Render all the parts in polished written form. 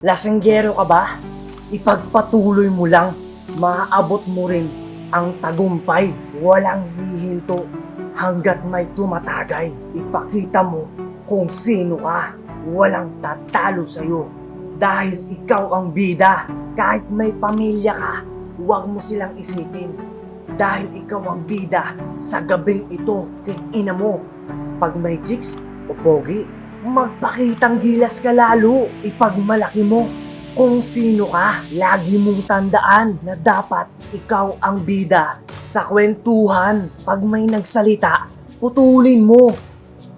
Lasinggero ka ba? Ipagpatuloy mo lang, maaabot mo rin ang tagumpay. Walang hihinto hanggat may tumatagay. Ipakita mo kung sino ka. Walang tatalo sa'yo dahil ikaw ang bida. Kahit may pamilya ka, huwag mo silang isipin. Dahil ikaw ang bida sa gabing ito kay ina mo. Pag may chicks o pogi, magpakitang gilas ka lalo. Ipagmalaki mo kung sino ka. Lagi mong tandaan na dapat ikaw ang bida sa kwentuhan. Pag may nagsalita, putulin mo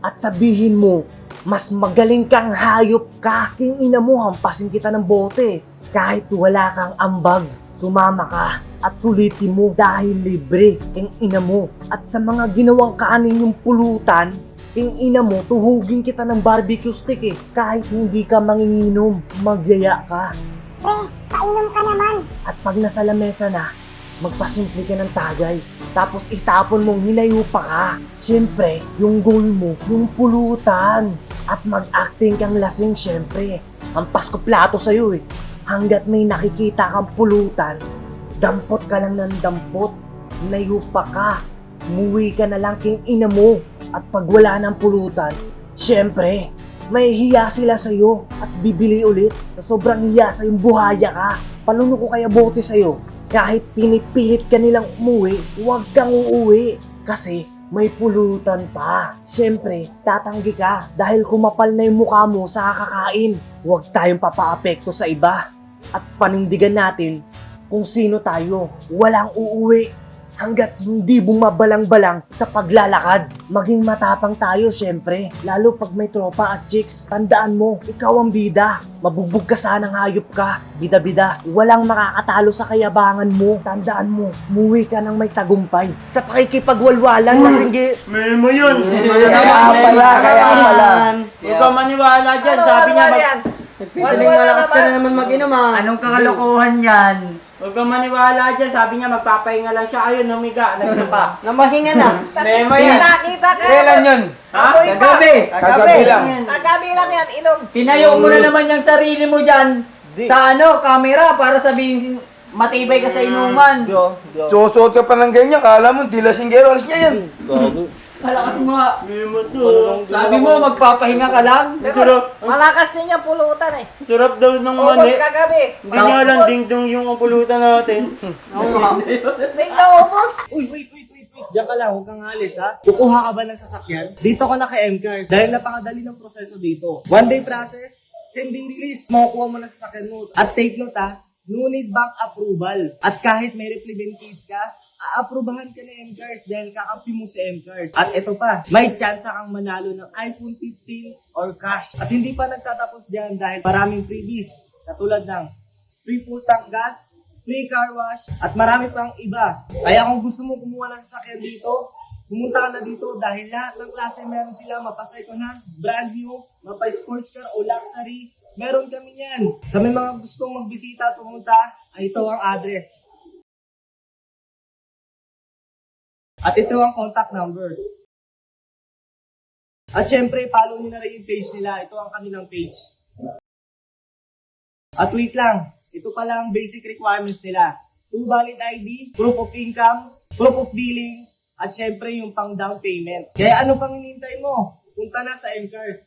at sabihin mo, mas magaling kang hayop ka. King ina mo, hampasin kita ng bote. Kahit wala kang ambag, sumama ka at sulitin mo dahil libre. King ina mo. At sa mga ginawang kanin yung pulutan, king ina mo, tuhugin kita ng barbecue stick eh. Kahit hindi ka manginginom, magyaya ka. Pre, painom ka naman. At pag nasa lamesa na, magpasimple ka ng tagay. Tapos itapon mong hinayo pa ka. Siyempre, yung goal mo, yung pulutan. At mag-acting kang lasing siyempre. Hampas ko plato sa'yo eh. Hanggat may nakikita kang pulutan, dampot ka lang ng dampot. Hinayo pa ka. Muwi ka na lang king ina mo. At pag wala ng pulutan, syempre, may hiya sila sa'yo at bibili ulit. Sa sobrang hiya sa'yong buhaya ka, paluno ko kaya bote sa'yo. Kahit pinipilit ka nilang umuwi, huwag kang uuwi. Kasi may pulutan pa. Syempre, tatanggi ka dahil kumapal na yung mukha mo sa kakain. Huwag tayong papaapekto sa iba. At panindigan natin kung sino tayo. Walang uuwi hanggat hindi bumabalang-balang sa paglalakad. Maging matapang tayo syempre, lalo pag may tropa at chicks. Tandaan mo, ikaw ang bida. Mabugbog ka sanang hayop ka, bida-bida. Walang makakatalo sa kayabangan mo. Tandaan mo, muwi ka ng may tagumpay. Sa pakikipagwalwalan, lasinggi. Memo yun! Kaya pala. Huwag ka maniwala dyan, sabi niya Piling malakas ka na naman mag-inom ah. Anong kakalokohan yan? Huwag ka maniwala dyan, sabi niya magpapahinga lang siya. Ayun, humiga, nagsapa. Namahinga na. Memo yan! Nakita ka. Kailan yun? Ha? Kagabi! Kagabi lang. Kagabi lang yan, inom. Tinayo mo na naman yung sarili mo dyan sa camera para sabihin matibay ka sa inuman. Susuot ka pa ng ganyan, kala mo, di lasinggero, alis niya yan. Malakas mo nga. Memo to. Sabi mo magpapahinga ka lang. Sarap. Malakas din yung pulutan eh. Sarap daw ng Ubos mani. kagabi. Hindi niya alam ding-dong yung pulutan natin. Ding na ubos. Uy, wait. Diyan ka lang, huwag kang alis ha. Kukuha ka ba ng sasakyan? Dito ka na kay M-Cars dahil napakadali ng proseso dito. One day process, same day release. Makukuha mo na sasakyan mo. At take note ha, no need bank approval. At kahit may replevant case ka, aaprubahan ka ni M-Cars dahil kakampi mo si M-Cars. At ito pa, may chance kang manalo ng iPhone 15 or cash. At hindi pa nagtatapos dyan dahil maraming freebies katulad ng free full tank gas, free car wash, at marami pang iba. Kaya kung gusto mo kumuha ng sasakyan dito, pumunta ka na dito dahil lahat ng klase meron sila, mapa second hand, brand new, mapa sports car o luxury, meron kami yan. Sa may mga gustong magbisita at pumunta, ay ito ang address. At ito ang contact number. At syempre, follow nyo na rin yung page nila. Ito ang kanilang page. At wait lang, ito pala ang basic requirements nila. 2 valid ID, proof of income, proof of billing, at syempre yung pang down payment. Kaya ano pang hinihintay mo? Punta na sa M-Cars.